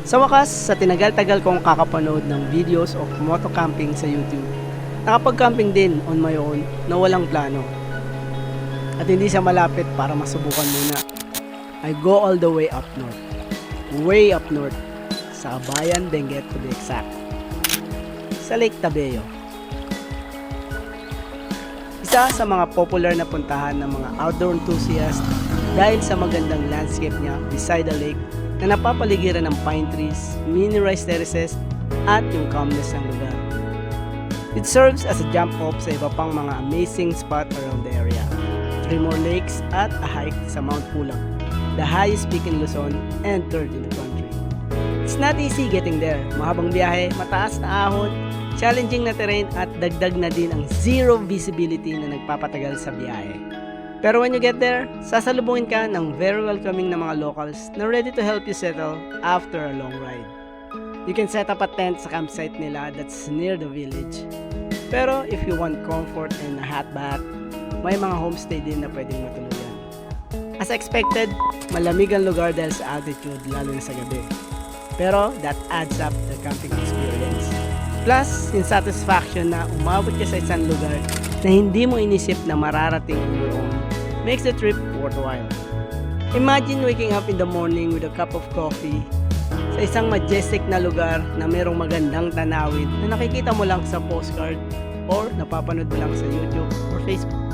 Sa wakas, sa tinagal-tagal kong kakapanood ng videos of moto camping sa YouTube, nakapag-camping din on my own na walang plano. At hindi siya malapit para masubukan muna. I go all the way up north. Way up north. Sa Bayan Benguet to be exact. Sa Lake Tabeo. Isa sa mga popular na puntahan ng mga outdoor enthusiasts dahil sa magandang landscape niya beside the lake na napapaligiran ng pine trees, mini rice terraces, at yung calmness ng lugar. It serves as a jump off sa iba pang mga amazing spot around the area. 3 more lakes at a hike sa Mount Pulag, the highest peak in Luzon and third in the country. It's not easy getting there. Mahabang biyahe, mataas na ahon, challenging na terrain at dagdag na din ang zero visibility na nagpapatagal sa biyahe. Pero when you get there, sasalubungin ka ng very welcoming na mga locals na ready to help you settle after a long ride. You can set up a tent sa campsite nila that's near the village. Pero if you want comfort and a hot bath, may mga homestay din na pwedeng matulugan. As expected, malamig ang lugar dahil sa altitude lalo na sa gabi. Pero that adds up the camping experience. Plus, yung satisfaction na umabot ka sa isang lugar na hindi mo inisip na mararating on your own makes the trip worthwhile. Imagine waking up in the morning with a cup of coffee sa isang majestic na lugar na merong magandang tanawin na nakikita mo lang sa postcard or napapanood mo lang sa YouTube or Facebook.